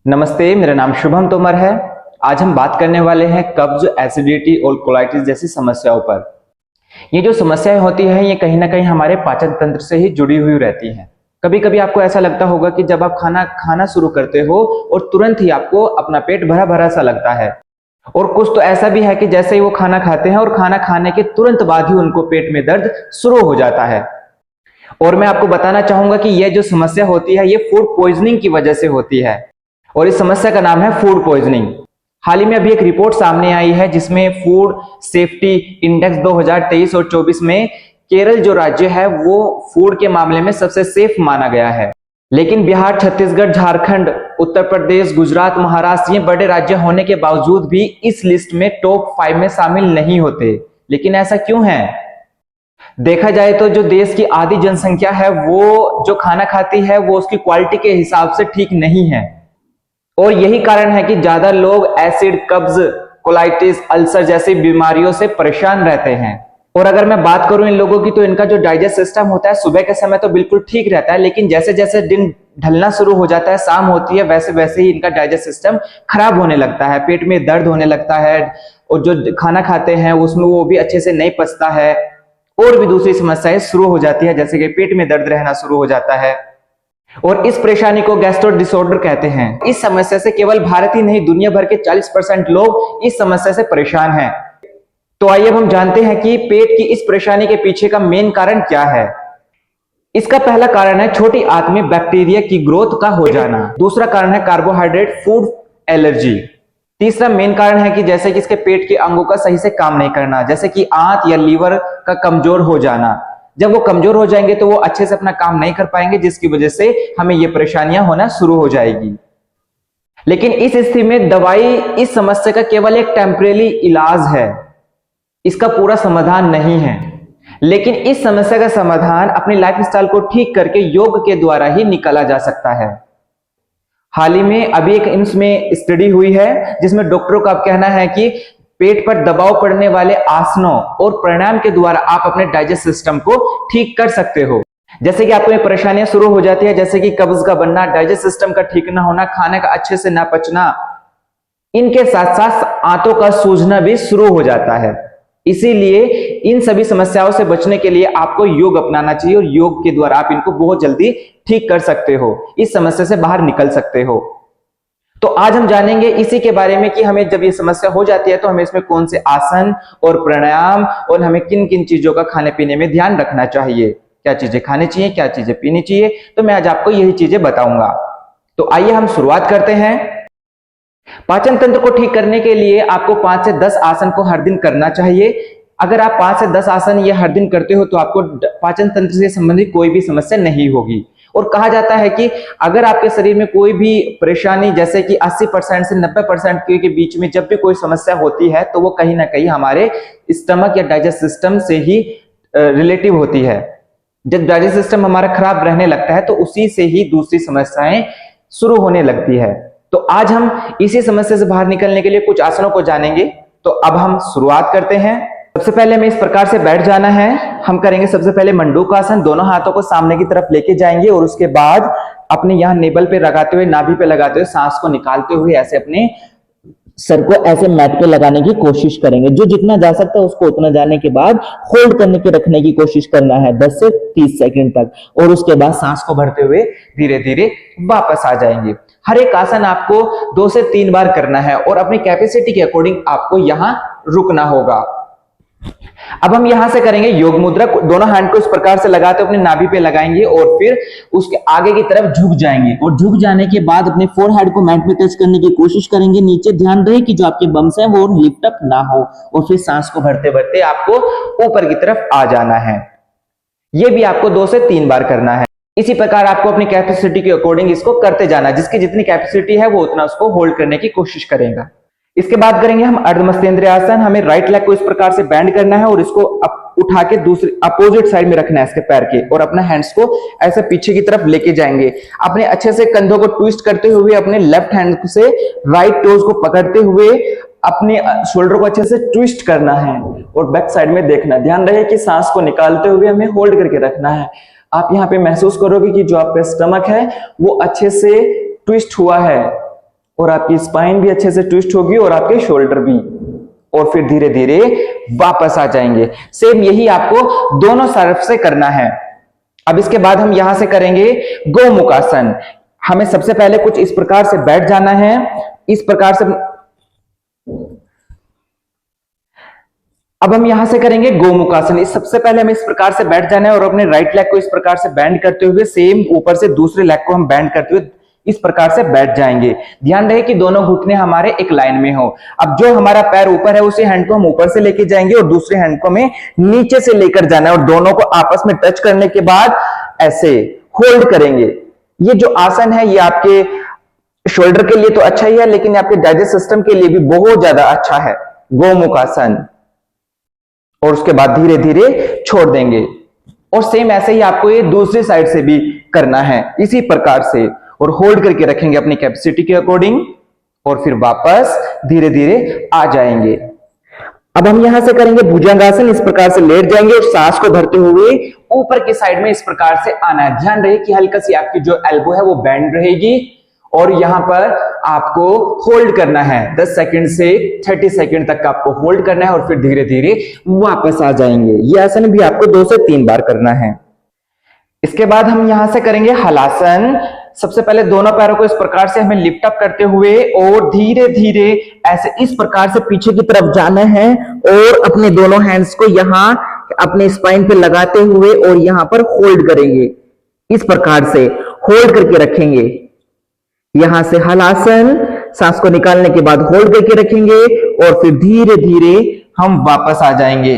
नमस्ते, मेरा नाम शुभम तोमर है। आज हम बात करने वाले हैं कब्ज, एसिडिटी और कोलाइटिस जैसी समस्याओं पर। ये जो समस्याएं होती हैं ये कहीं ना कहीं हमारे पाचन तंत्र से ही जुड़ी हुई रहती हैं। कभी कभी आपको ऐसा लगता होगा कि जब आप खाना खाना शुरू करते हो और तुरंत ही आपको अपना पेट भरा भरा सा लगता है, और कुछ तो ऐसा भी है कि जैसे ही वो खाना खाते हैं और खाना खाने के तुरंत बाद ही उनको पेट में दर्द शुरू हो जाता है। और मैं आपको बताना चाहूंगा कि यह जो समस्या होती है ये फूड पॉइजनिंग की वजह से होती है, और इस समस्या का नाम है फूड पॉइजनिंग। हाल ही में अभी एक रिपोर्ट सामने आई है जिसमें फूड सेफ्टी इंडेक्स 2023 और 24 में केरल जो राज्य है वो फूड के मामले में सबसे सेफ माना गया है। लेकिन बिहार, छत्तीसगढ़, झारखंड, उत्तर प्रदेश, गुजरात, महाराष्ट्र ये बड़े राज्य होने के बावजूद भी इस लिस्ट में टॉप 5 में शामिल नहीं होते। लेकिन ऐसा क्यों है? देखा जाए तो जो देश की आधी जनसंख्या है वो जो खाना खाती है वो उसकी क्वालिटी के हिसाब से ठीक नहीं है, और यही कारण है कि ज्यादा लोग एसिड, कब्ज, कोलाइटिस, अल्सर जैसी बीमारियों से परेशान रहते हैं। और अगर मैं बात करूं इन लोगों की तो इनका जो डाइजेस्ट सिस्टम होता है सुबह के समय तो बिल्कुल ठीक रहता है, लेकिन जैसे जैसे दिन ढलना शुरू हो जाता है, शाम होती है, वैसे वैसे ही इनका डाइजेस्ट सिस्टम खराब होने लगता है, पेट में दर्द होने लगता है, और जो खाना खाते हैं उसमें वो भी अच्छे से नहीं पचता है, और भी दूसरी समस्याएं शुरू हो जाती है, जैसे कि पेट में दर्द रहना शुरू हो जाता है। और इस परेशानी को गैस्ट्रो डिसऑर्डर कहते हैं। इस समस्या से केवल भारत ही नहीं, दुनिया भर के 40% लोग इस समस्या से परेशान हैं। तो आइए अब हम जानते हैं कि पेट की इस परेशानी के पीछे का मेन कारण क्या है। इसका पहला कारण है छोटी आंत में बैक्टीरिया की ग्रोथ का हो जाना। दूसरा कारण है कार्बोहाइड्रेट फूड एलर्जी। तीसरा मेन कारण है कि जैसे कि इसके पेट के अंगों का सही से काम नहीं करना, जैसे कि आंत या लीवर का कमजोर हो जाना। जब वो कमजोर हो जाएंगे तो वो अच्छे से अपना काम नहीं कर पाएंगे, जिसकी वजह से हमें ये परेशानियां होना शुरू हो जाएगी। लेकिन इस स्थिति में दवाई इस समस्या का केवल एक टेम्परेरी इलाज है, इसका पूरा समाधान नहीं है। लेकिन इस समस्या का समाधान अपनी लाइफस्टाइल को ठीक करके योग के द्वारा ही निकाला जा सकता है। हाल ही में अभी एक एम्स में स्टडी हुई है जिसमें डॉक्टरों का कहना है कि पेट पर दबाव पड़ने वाले आसनों और प्राणायाम के द्वारा आप अपने डाइजेस्ट सिस्टम को ठीक कर सकते हो। जैसे कि आपको ये परेशानियां शुरू हो जाती है, जैसे कि कब्ज का बनना, डाइजेस्ट सिस्टम का ठीक ना होना, खाने का अच्छे से ना पचना, इनके साथ साथ आंतों का सूजना भी शुरू हो जाता है। इसीलिए इन सभी समस्याओं से बचने के लिए आपको योग अपनाना चाहिए, और योग के द्वारा आप इनको बहुत जल्दी ठीक कर सकते हो, इस समस्या से बाहर निकल सकते हो। तो आज हम जानेंगे इसी के बारे में कि हमें जब ये समस्या हो जाती है तो हमें इसमें कौन से आसन और प्राणायाम और हमें किन किन चीजों का खाने पीने में ध्यान रखना चाहिए, क्या चीजें खानी चाहिए, क्या चीजें पीनी चाहिए। तो मैं आज आपको यही चीजें बताऊंगा। तो आइए हम शुरुआत करते हैं। पाचन तंत्र को ठीक करने के लिए आपको 5 से 10 आसन को हर दिन करना चाहिए। अगर आप 5 से 10 आसन ये हर दिन करते हो तो आपको पाचन तंत्र से संबंधित कोई भी समस्या नहीं होगी। और कहा जाता है कि अगर आपके शरीर में कोई भी परेशानी, जैसे कि 80% से 90% के बीच में जब भी कोई समस्या होती है तो वो कहीं ना कहीं हमारे स्टमक या डाइजेस्ट सिस्टम से ही रिलेटिव होती है। जब डाइजेस्ट सिस्टम हमारा खराब रहने लगता है तो उसी से ही दूसरी समस्याएं शुरू होने लगती है। तो आज हम इसी समस्या से बाहर निकलने के लिए कुछ आसनों को जानेंगे। तो अब हम शुरुआत करते हैं। सबसे पहले हमें इस प्रकार से बैठ जाना है। हम करेंगे सबसे पहले मंडूक आसन। दोनों हाथों को सामने की तरफ लेके जाएंगे और उसके बाद अपने यहाँ नेबल पे लगाते हुए, नाभि पे लगाते हुए, सांस को निकालते हुए ऐसे अपने सर को ऐसे मैट पे लगाने की कोशिश करेंगे। जो जितना जा सकता है उसको उतना जाने के बाद होल्ड करने के रखने की कोशिश करना है 10 से 30 सेकंड तक, और उसके बाद सांस को भरते हुए धीरे धीरे वापस आ जाएंगे। हर एक आसन आपको 2 से 3 बार करना है और अपनी कैपेसिटी के अकॉर्डिंग आपको यहाँ रुकना होगा। अब हम यहां से करेंगे योग मुद्रा। दोनों हैंड को इस प्रकार से लगाते अपने नाभि पे लगाएंगे और फिर उसके आगे की तरफ झुक जाएंगे, और झुक जाने के बाद अपने फोरहेड को मैट में टच करने की कोशिश करेंगे। नीचे ध्यान रहे कि जो आपके बम्स हैं वो लिफ्ट अप ना हो, और फिर सांस को भरते भरते आपको ऊपर की तरफ आ जाना है। यह भी आपको 2 से 3 बार करना है। इसी प्रकार आपको अपनी कैपेसिटी के अकॉर्डिंग इसको करते जाना। जिसकी जितनी कैपेसिटी है वो उतना उसको होल्ड करने की कोशिश करेगा। इसके बाद करेंगे हम अर्धमस्तेंद्र आसन। हमें राइट लेग को इस प्रकार से बेंड करना है और इसको उठा के दूसरी अपोजिट साइड में रखना है इसके पैर के, और अपने हैंड्स को ऐसे पीछे की तरफ लेके जाएंगे। अपने अच्छे से कंधों को ट्विस्ट करते हुए अपने लेफ्ट हैंड से राइट टोज को पकड़ते हुए अपने शोल्डर को अच्छे से ट्विस्ट करना है और बैक साइड में देखना। ध्यान रहे कि सांस को निकालते हुए हमें होल्ड करके रखना है। आप यहाँ पे महसूस करोगे कि जो आपका स्टमक है वो अच्छे से ट्विस्ट हुआ है, और आपकी स्पाइन भी अच्छे से ट्विस्ट होगी और आपके शोल्डर भी, और फिर धीरे धीरे वापस आ जाएंगे। सेम यही आपको दोनों तरफ से करना है। अब इसके बाद हम यहां से करेंगे गोमुख आसन। हमें सबसे पहले कुछ इस प्रकार से बैठ जाना है, इस प्रकार से। अब हम यहां से करेंगे गोमुख आसन। इस सबसे पहले हमें इस प्रकार से बैठ जाना है और अपने राइट लेग को इस प्रकार से बेंड करते हुए सेम ऊपर से दूसरे लेग को हम बेंड करते हुए इस प्रकार से बैठ जाएंगे। ध्यान रहे कि दोनों घुटने हमारे एक लाइन में हो। अब जो हमारा पैर ऊपर है उसी हैंड को हम ऊपर से लेके जाएंगे और दूसरे हैंड को हमें नीचे से लेकर जाना है और दोनों को आपस में टच करने के बाद ऐसे होल्ड करेंगे। ये जो आसन है ये आपके शोल्डर के लिए तो अच्छा ही है, लेकिन आपके डाइजेस्ट सिस्टम के लिए भी बहुत ज्यादा अच्छा है, गोमुख आसन। और उसके बाद धीरे धीरे छोड़ देंगे। और सेम ऐसे ही आपको ये दूसरी साइड से भी करना है इसी प्रकार से, और होल्ड करके रखेंगे अपनी कैपेसिटी के अकॉर्डिंग और फिर वापस धीरे धीरे आ जाएंगे। अब हम यहां से करेंगे भुजंगासन। इस प्रकार से लेट जाएंगे और सांस को भरते हुए ऊपर की साइड में इस प्रकार से आना है। ध्यान रहे कि हल्का सी आपकी जो एल्बो है वो बेंड रहेगी और यहां पर आपको होल्ड करना है। 10 सेकंड से 30 सेकंड तक आपको होल्ड करना है और फिर धीरे धीरे वापस आ जाएंगे। यह आसन भी आपको 2 से 3 बार करना है। इसके बाद हम यहां से करेंगे हलासन। सबसे पहले दोनों पैरों को इस प्रकार से हमें लिफ्ट अप करते हुए और धीरे धीरे ऐसे इस प्रकार से पीछे की तरफ जाना है और अपने दोनों हैंड्स को यहां अपने स्पाइन पे लगाते हुए और यहां पर होल्ड करेंगे। इस प्रकार से होल्ड करके रखेंगे। यहां से हलासन, सांस को निकालने के बाद होल्ड करके रखेंगे और फिर धीरे धीरे हम वापस आ जाएंगे।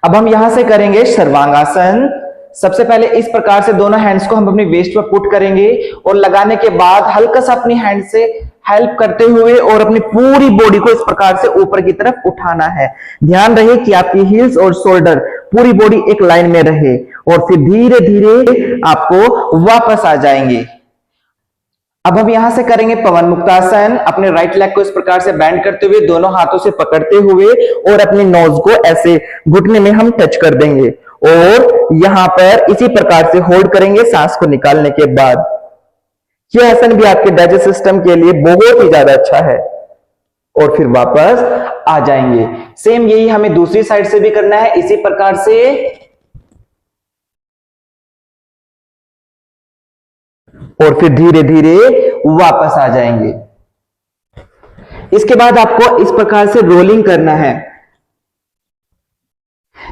अब हम यहां से करेंगे सर्वांगासन। सबसे पहले इस प्रकार से दोनों हैंड्स को हम अपनी वेस्ट पर पुट करेंगे और लगाने के बाद हल्का सा अपनी हैंड से हेल्प करते हुए और अपनी पूरी बॉडी को इस प्रकार से ऊपर की तरफ उठाना है। ध्यान रहे कि आपकी हील्स और शोल्डर पूरी बॉडी एक लाइन में रहे और फिर धीरे धीरे आपको वापस आ जाएंगे। अब हम यहां से करेंगे पवन मुक्तासन। अपने राइट लेग को इस प्रकार से बेंड करते हुए दोनों हाथों से पकड़ते हुए और अपने नोज को ऐसे घुटने में हम टच कर देंगे और यहां पर इसी प्रकार से होल्ड करेंगे सांस को निकालने के बाद। यह आसन भी आपके डाइजेस्ट सिस्टम के लिए बहुत ही ज्यादा अच्छा है और फिर वापस आ जाएंगे। सेम यही हमें दूसरी साइड से भी करना है इसी प्रकार से। और फिर धीरे धीरे वापस आ जाएंगे। इसके बाद आपको इस प्रकार से रोलिंग करना है।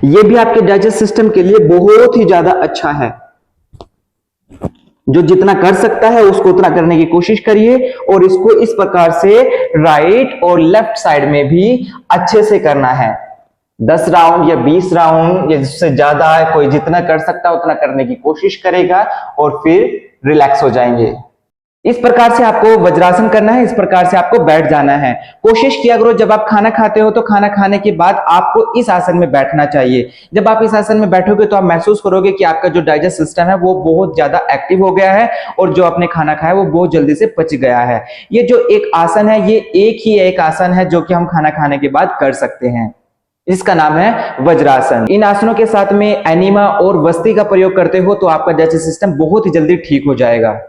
यह भी आपके डाइजेस्ट सिस्टम के लिए बहुत ही ज्यादा अच्छा है। जो जितना कर सकता है उसको उतना करने की कोशिश करिए और इसको इस प्रकार से राइट और लेफ्ट साइड में भी अच्छे से करना है। 10 राउंड या 20 राउंड या जिससे ज्यादा है, कोई जितना कर सकता है उतना करने की कोशिश करेगा और फिर रिलैक्स हो जाएंगे। इस प्रकार से आपको वज्रासन करना है, इस प्रकार से आपको बैठ जाना है। कोशिश किया करो जब आप खाना खाते हो तो खाना खाने के बाद आपको इस आसन में बैठना चाहिए। जब आप इस आसन में बैठोगे तो आप महसूस करोगे कि आपका जो डाइजेस्ट सिस्टम है वो बहुत ज्यादा एक्टिव हो गया है और जो आपने खाना खाया वो बहुत जल्दी से पच गया है। ये जो एक आसन है ये एक ही एक आसन है जो कि हम खाना खाने के बाद कर सकते हैं। इसका नाम है वज्रासन। इन आसनों के साथ में एनिमा और वस्ती का प्रयोग करते हो तो आपका डाइजेस्ट सिस्टम बहुत ही जल्दी ठीक हो जाएगा।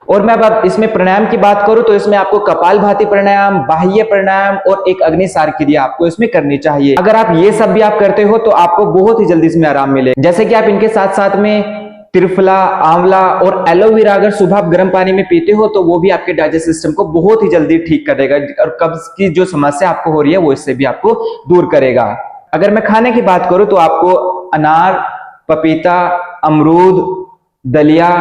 और मैं अब इसमें प्राणायाम की बात करूं तो इसमें आपको कपालभाति प्राणायाम, बाह्य प्राणायाम और एक अग्निसार क्रिया आपको इसमें करनी चाहिए। अगर आप ये सब भी आप करते हो तो आपको बहुत ही जल्दी इसमें आराम मिले। जैसे कि आप इनके साथ साथ में त्रिफला, आंवला और एलोवेरा अगर सुबह आप गर्म पानी में पीते हो तो वो भी आपके डाइजेस्ट सिस्टम को बहुत ही जल्दी ठीक कर देगा और कब्ज की जो समस्या आपको हो रही है वो इससे भी आपको दूर करेगा। अगर मैं खाने की बात करूं तो आपको अनार, पपीता, अमरूद, दलिया,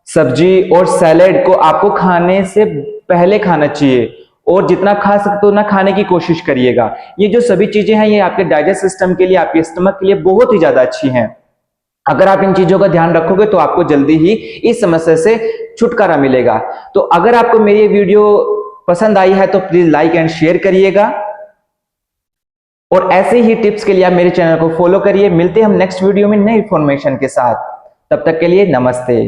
सब्जी और सैलेड को आपको खाने से पहले खाना चाहिए और जितना खा सकते हो ना खाने की कोशिश करिएगा। ये जो सभी चीजें हैं ये आपके डाइजेस्ट सिस्टम के लिए, आपके स्टमक के लिए बहुत ही ज्यादा अच्छी हैं। अगर आप इन चीजों का ध्यान रखोगे तो आपको जल्दी ही इस समस्या से छुटकारा मिलेगा। तो अगर आपको मेरी वीडियो पसंद आई है तो प्लीज लाइक एंड शेयर करिएगा और ऐसे ही टिप्स के लिए आप मेरे चैनल को फॉलो करिए। मिलते हैं हम नेक्स्ट वीडियो में नई इंफॉर्मेशन के साथ। तब तक के लिए नमस्ते।